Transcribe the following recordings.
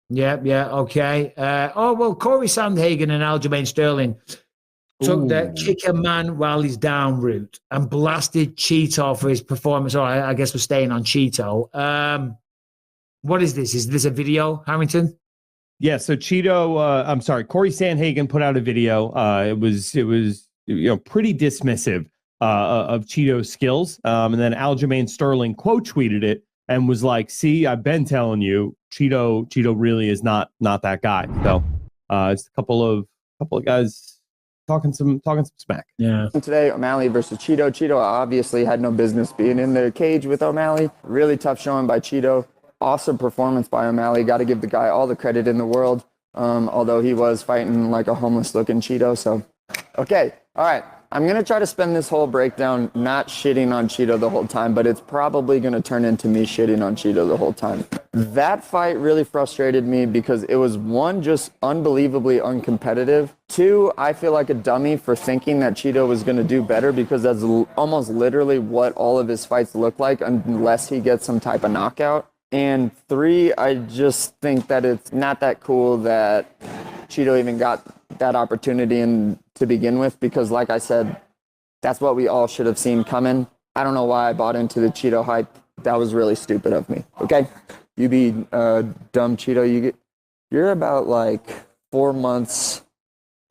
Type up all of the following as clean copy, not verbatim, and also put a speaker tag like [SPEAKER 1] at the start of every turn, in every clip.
[SPEAKER 1] Yeah, okay. Well, Cory Sandhagen and Aljamain Sterling took the kick a man while he's down route and blasted Chito for his performance. Or I guess we're staying on Chito. What is this? Is this a video, Harrington?
[SPEAKER 2] Yeah, so Cory Sandhagen put out a video. It was pretty dismissive of Chito's skills. And then Aljamain Sterling quote tweeted it and was like, "See, I've been telling you, Chito really is not that guy." So it's a couple of guys talking some smack.
[SPEAKER 3] Yeah. Today, O'Malley versus Chito. Chito obviously had no business being in the cage with O'Malley. Really tough showing by Chito. Awesome performance by O'Malley. Got to give the guy all the credit in the world, although he was fighting like a homeless-looking Chito. So, okay. All right. I'm going to try to spend this whole breakdown not shitting on Chito the whole time, but it's probably going to turn into me shitting on Chito the whole time. That fight really frustrated me because it was, one, just unbelievably uncompetitive. Two, I feel like a dummy for thinking that Chito was going to do better because that's almost literally what all of his fights look like unless he gets some type of knockout. And three, I just think that it's not that cool that Chito even got that opportunity to begin with because, like I said, that's what we all should have seen coming. I don't know why I bought into the Chito hype. That was really stupid of me. Okay? You be dumb, Chito. You're about like 4 months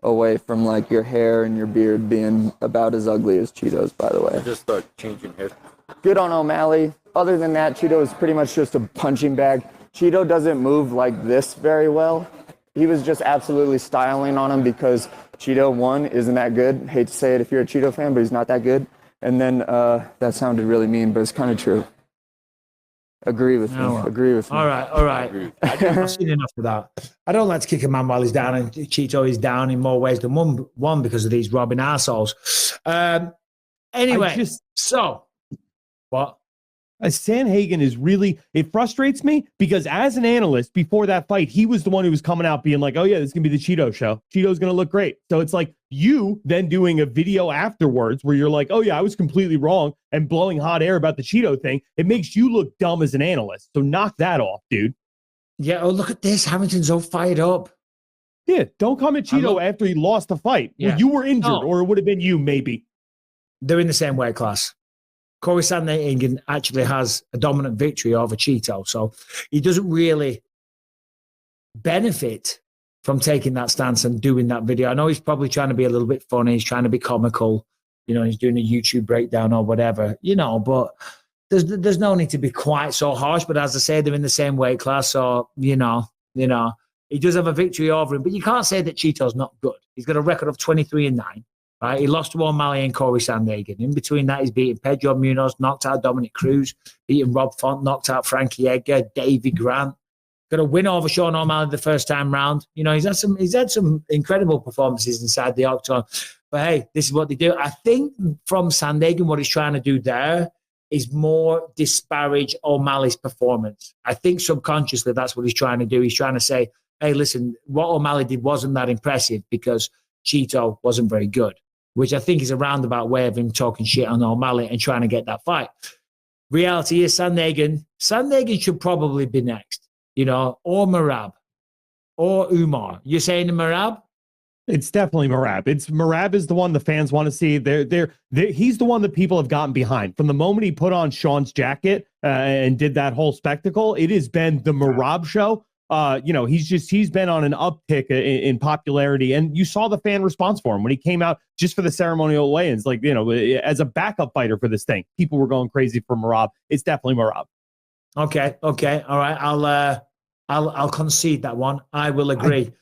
[SPEAKER 3] away from like your hair and your beard being about as ugly as Chito's, by the way.
[SPEAKER 4] I just start changing hair.
[SPEAKER 3] Good on O'Malley. Other than that, Chito is pretty much just a punching bag. Chito doesn't move like this very well. He was just absolutely styling on him because Chito, one, isn't that good. Hate to say it if you're a Chito fan, but he's not that good. And then that sounded really mean, but it's kind of true. Agree with me. Agree with me.
[SPEAKER 1] All right. I've seen enough of that. I don't like to kick a man while he's down, and Chito is down in more ways than one because of these robbing arseholes. Anyway, what?
[SPEAKER 2] Sandhagen is really, it frustrates me because as an analyst before that fight, he was the one who was coming out being like, "Oh yeah, this is going to be the Chito show. Chito's going to look great." So it's like you then doing a video afterwards where you're like, "Oh yeah, I was completely wrong," and blowing hot air about the Chito thing. It makes you look dumb as an analyst. So knock that off, dude.
[SPEAKER 1] Yeah. Oh, look at this. Hamilton's all fired up.
[SPEAKER 2] Yeah. Don't come at Chito after he lost the fight. Yeah. Well, you were injured or it would have been you maybe.
[SPEAKER 1] They're in the same weight class. Cory Sandhagen actually has a dominant victory over Chito, so he doesn't really benefit from taking that stance and doing that video. I know he's probably trying to be a little bit funny, he's trying to be comical, he's doing a YouTube breakdown or whatever, but there's no need to be quite so harsh. But as I say, they're in the same weight class, so he does have a victory over him. But you can't say that Chito's not good. He's got a record of 23-9. Right, he lost to O'Malley and Cory Sandhagen. In between that, he's beaten Pedro Munoz, knocked out Dominic Cruz, beaten Rob Font, knocked out Frankie Edgar, Davey Grant. Got a win over Sean O'Malley the first time round. He's had some incredible performances inside the octagon. But hey, this is what they do. I think from Sandhagen, what he's trying to do there is more disparage O'Malley's performance. I think subconsciously that's what he's trying to do. He's trying to say, hey, listen, what O'Malley did wasn't that impressive because Chito wasn't very good, which I think is a roundabout way of him talking shit on O'Malley and trying to get that fight. Reality is Sandhagen should probably be next, or Merab or Umar. You're saying Merab?
[SPEAKER 2] It's definitely Merab. Merab is the one the fans want to see. He's the one that people have gotten behind. From the moment he put on Sean's jacket and did that whole spectacle, it has been the Merab show. He's been on an uptick in popularity, and you saw the fan response for him when he came out just for the ceremonial weigh-ins, as a backup fighter for this thing. People were going crazy for Merab. It's definitely Merab.
[SPEAKER 1] Okay. All right. I'll concede that one. I will agree.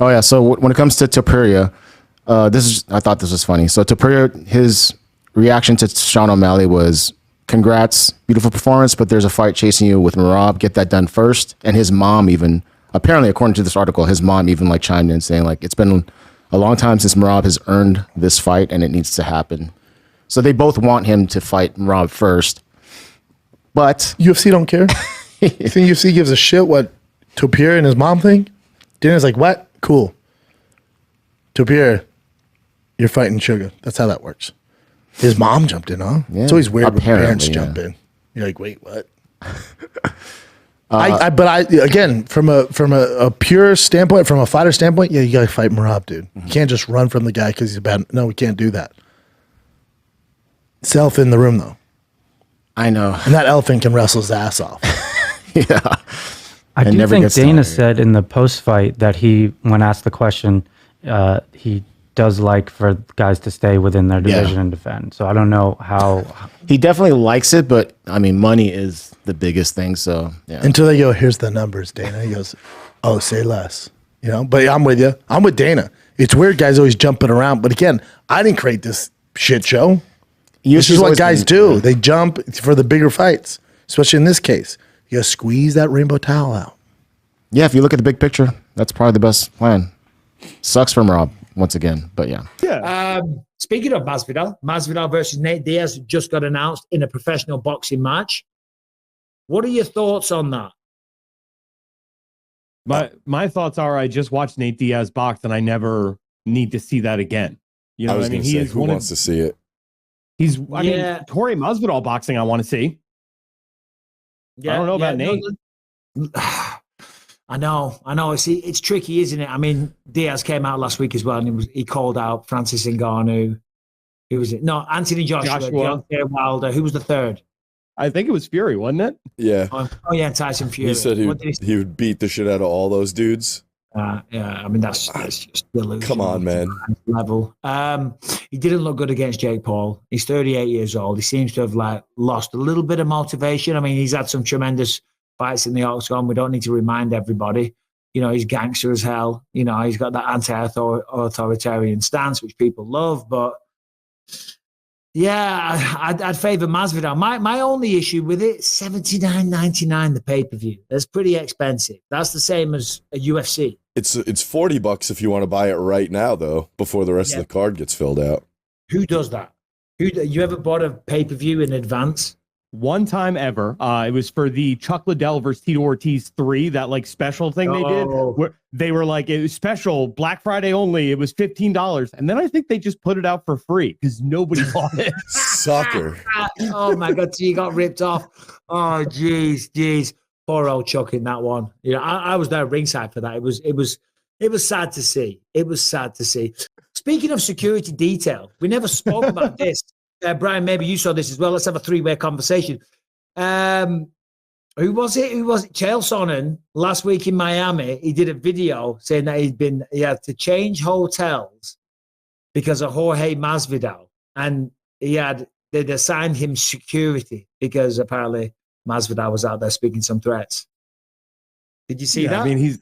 [SPEAKER 5] Oh yeah. So when it comes to topuria, I thought this was funny. So topuria, his reaction to Sean O'Malley was, "Congrats, beautiful performance, but there's a fight chasing you with Merab. Get that done first." And his mom even, apparently according to this article, his mom even chimed in saying it's been a long time since Merab has earned this fight and it needs to happen. So they both want him to fight Merab first. But
[SPEAKER 6] UFC don't care. You think UFC gives a shit what Topuria and his mom think? Dana's like, what? Cool. Topuria, you're fighting Sugar. That's how that works. His mom jumped in, huh? Yeah, it's always weird when parents jump in. You're like, wait, what? Again, from a pure standpoint, from a fighter standpoint, yeah, you gotta fight Merab, dude. You can't just run from the guy because he's bad. No, we can't do that. It's the elephant in the room, though.
[SPEAKER 5] I know.
[SPEAKER 6] And that elephant can wrestle his ass off.
[SPEAKER 5] Yeah.
[SPEAKER 4] I do think Dana said in the post-fight that when asked the question, he does like for guys to stay within their division and defend. So I don't know how.
[SPEAKER 5] He definitely likes it, but I mean, money is the biggest thing. So yeah.
[SPEAKER 6] Until they go, here's the numbers, Dana. He goes, oh, say less. You know, but I'm with you. I'm with Dana. It's weird, guys always jumping around. But again, I didn't create this shit show. This is what guys do. They jump for the bigger fights, especially in this case. You gotta squeeze that rainbow towel out.
[SPEAKER 5] Yeah, if you look at the big picture, that's probably the best plan. Sucks for Rob once again, but yeah.
[SPEAKER 2] Yeah.
[SPEAKER 1] Speaking of Masvidal versus Nate Diaz just got announced in a professional boxing match. What are your thoughts on that?
[SPEAKER 2] My thoughts are I just watched Nate Diaz box and I never need to see that again. You know,
[SPEAKER 7] I was going to say, who wants to see it?
[SPEAKER 2] I mean, Cory Masvidal boxing I want to see.
[SPEAKER 1] Yeah,
[SPEAKER 2] I don't know about Nate.
[SPEAKER 1] I know. See, it's tricky, isn't it? I mean, Diaz came out last week as well, and he called out Francis Ngannou. Who was it? No, Anthony Joshua. Deontay Wilder. Who was the third?
[SPEAKER 2] I think it was Fury, wasn't it?
[SPEAKER 7] Yeah.
[SPEAKER 1] Oh yeah, Tyson Fury.
[SPEAKER 7] He said he would beat the shit out of all those dudes.
[SPEAKER 1] Yeah, I mean that's just delusion.
[SPEAKER 7] Come on, man.
[SPEAKER 1] Level. He didn't look good against Jake Paul. He's 38 years old. He seems to have lost a little bit of motivation. I mean, he's had some tremendous fights in the octagon. We don't need to remind everybody. You know, he's gangster as hell. You know, he's got that anti-authoritarian stance, which people love. But yeah, I'd favor Masvidal. My only issue with it, $79.99 the pay-per-view. That's pretty expensive. That's the same as a UFC.
[SPEAKER 7] It's $40 if you want to buy it right now, though, before the rest of the card gets filled out.
[SPEAKER 1] Who does that? You ever bought a pay-per-view in advance?
[SPEAKER 2] One time ever. It was for the Chuck Liddell versus Tito Ortiz 3, that special thing they did. Where they were it was special, Black Friday only. It was $15. And then I think they just put it out for free because nobody bought it.
[SPEAKER 7] Sucker.
[SPEAKER 1] Oh my God. So you got ripped off. Oh, geez. Poor old Chuck in that one. You know, I was there ringside for that. It was sad to see. It was sad to see. Speaking of security detail, we never spoke about this. Brian, maybe you saw this as well. Let's have a three-way conversation. Who was it? Chael Sonnen last week in Miami. He did a video saying that he had to change hotels because of Jorge Masvidal, and they'd assigned him security because apparently Masvidal was out there speaking some threats. Did you see that?
[SPEAKER 2] I mean,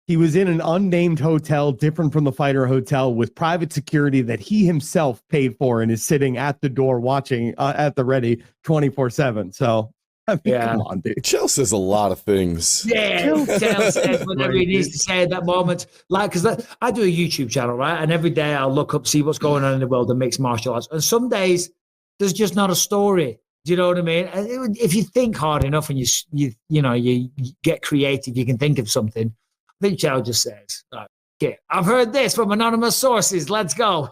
[SPEAKER 2] he was in an unnamed hotel, different from the fighter hotel, with private security that he himself paid for and is sitting at the door watching at the ready 24/7. So, I mean, come on, dude.
[SPEAKER 7] Chael says a lot of things.
[SPEAKER 1] Yeah, Chael says whatever he needs to say at that moment. Because I do a YouTube channel, right? And every day I'll look up, see what's going on in the world of mixed martial arts. And some days there's just not a story. Do you know what I mean? If you think hard enough and you get creative, you can think of something. I think Chael just says, okay, I've heard this from anonymous sources. Let's go.